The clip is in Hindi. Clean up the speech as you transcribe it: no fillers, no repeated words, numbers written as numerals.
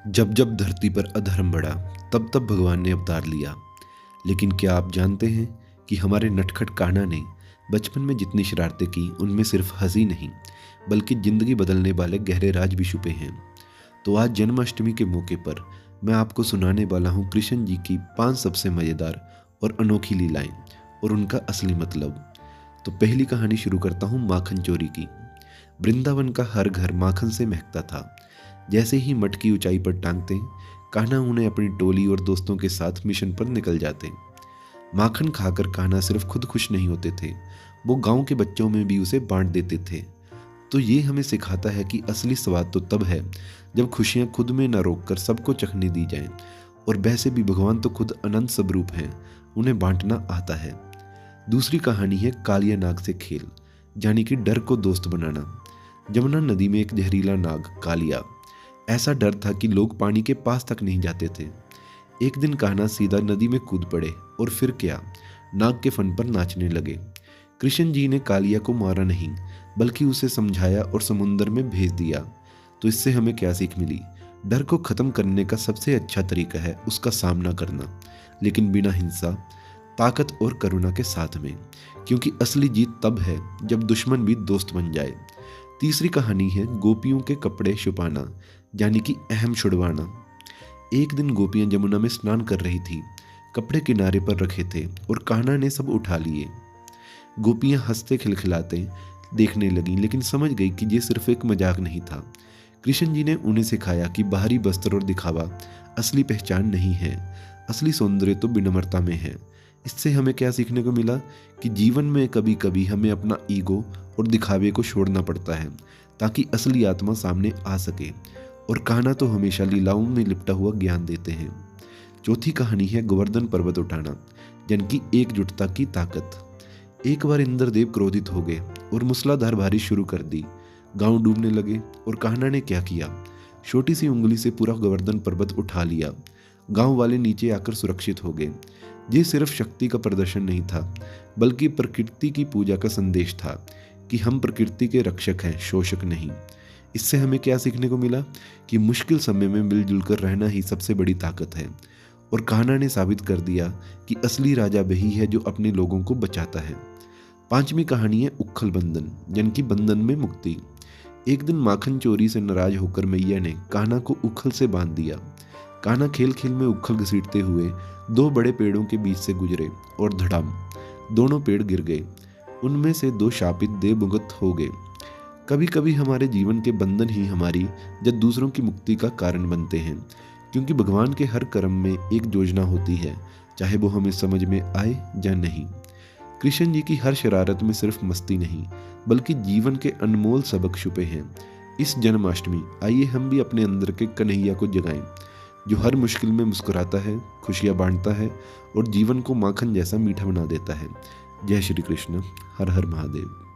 जब जब धरती पर अधर्म बढ़ा तब तब भगवान ने अवतार लिया। लेकिन क्या आप जानते हैं कि हमारे नटखट कान्हा ने बचपन में जितनी शरारतें की उनमें सिर्फ हंसी नहीं बल्कि जिंदगी बदलने वाले गहरे राज भी छुपे हैं। तो आज जन्माष्टमी के मौके पर मैं आपको सुनाने वाला हूँ कृष्ण जी की 5 सबसे मज़ेदार और अनोखी लीलाएं और उनका असली मतलब। तो पहली कहानी शुरू करता हूँ माखन चोरी की। वृंदावन का हर घर माखन से महकता था। जैसे ही मटकी ऊंचाई पर टांगते कान्हा उन्हें अपनी टोली और दोस्तों के साथ मिशन पर निकल जाते। माखन खाकर कान्हा सिर्फ खुद खुश नहीं होते थे, वो गांव के बच्चों में भी उसे बांट देते थे। तो ये हमें सिखाता है कि असली स्वाद तो तब है जब खुशियां खुद में न रोककर सबको चखने दी जाएं। और वैसे भी भगवान तो खुद अनंत स्वरूप हैं, उन्हें बांटना आता है। दूसरी कहानी है कालिया नाग से खेल, यानी कि डर को दोस्त बनाना। जमुना नदी में एक जहरीला नाग कालिया, ऐसा डर था कि लोग पानी के पास तक नहीं जाते थे। एक दिन कान्हा सीधा नदी में कूद पड़े और फिर क्या, नाग के फन पर नाचने लगे। कृष्ण जी ने कालिया को मारा नहीं बल्कि उसे समझाया और समुद्र में भेज दिया। तो इससे हमें क्या सीख मिली? डर को खत्म करने का सबसे अच्छा तरीका है उसका सामना करना, लेकिन बिना हिंसा, ताकत और करुणा के साथ में, क्योंकि असली जीत तब है जब दुश्मन भी दोस्त बन जाए। तीसरी कहानी है गोपियों के कपड़े छुपाना, यानी कि अहम छुड़वाना। एक दिन गोपियां यमुना में स्नान कर रही थी, कपड़े किनारे पर रखे थे और कान्हा ने सब उठा लिए। गोपियां हंसते खिलखिलाते देखने लगीं, लेकिन समझ गई कि ये सिर्फ एक मजाक नहीं था। कृष्ण जी ने उन्हें सिखाया कि बाहरी वस्त्र और दिखावा असली पहचान नहीं है, असली सौंदर्य तो विनम्रता में है। इससे हमें क्या सीखने को मिला कि जीवन में कभी कभी हमें अपना ईगो और दिखावे को छोड़ना पड़ता है ताकि असली आत्मा सामने आ सके। और कान्हा तो हमेशा लीलाओं में लिपटा हुआ ज्ञान देते हैं। चौथी कहानी है गोवर्धन पर्वत उठाना, यानी एकजुटता की ताकत। एक बार इंद्रदेव क्रोधित हो गए और मूसलाधार बारिश शुरू कर दी। गांव डूबने लगे और कान्हा ने क्या किया, छोटी सी उंगली से पूरा गोवर्धन पर्वत उठा लिया। गांव वाले नीचे आकर सुरक्षित हो गए। ये सिर्फ शक्ति का प्रदर्शन नहीं था बल्कि प्रकृति की पूजा का संदेश था कि हम प्रकृति के रक्षक हैं, शोषक नहीं। इससे हमें क्या सीखने को मिला कि मुश्किल समय में मिलजुल कर रहना ही सबसे बड़ी ताकत है। और कान्हा ने साबित कर दिया कि असली राजा वही है जो अपने लोगों को बचाता है। पांचवी कहानी है उखल बंधन, यानी कि बंधन में मुक्ति। एक दिन माखन चोरी से नाराज होकर मैया ने कान्हा को उखल से बांध दिया। कान्हा खेल खेल में उखल घसीटते हुए 2 बड़े पेड़ों के बीच से गुजरे और धड़ाम, दोनों पेड़ गिर गए। उनमें से 2 शापित देवमुक्त हो गए। कभी कभी हमारे जीवन के बंधन ही हमारी या दूसरों की मुक्ति का कारण बनते हैं, क्योंकि भगवान के हर कर्म में एक योजना होती है, चाहे वो हमें समझ में आए या नहीं। कृष्ण जी की हर शरारत में सिर्फ मस्ती नहीं बल्कि जीवन के अनमोल सबक छुपे हैं। इस जन्माष्टमी आइए हम भी अपने अंदर के कन्हैया को जगाएं, जो हर मुश्किल में मुस्कुराता है, खुशियां बांटता है और जीवन को माखन जैसा मीठा बना देता है। जय श्री कृष्ण। हर हर महादेव।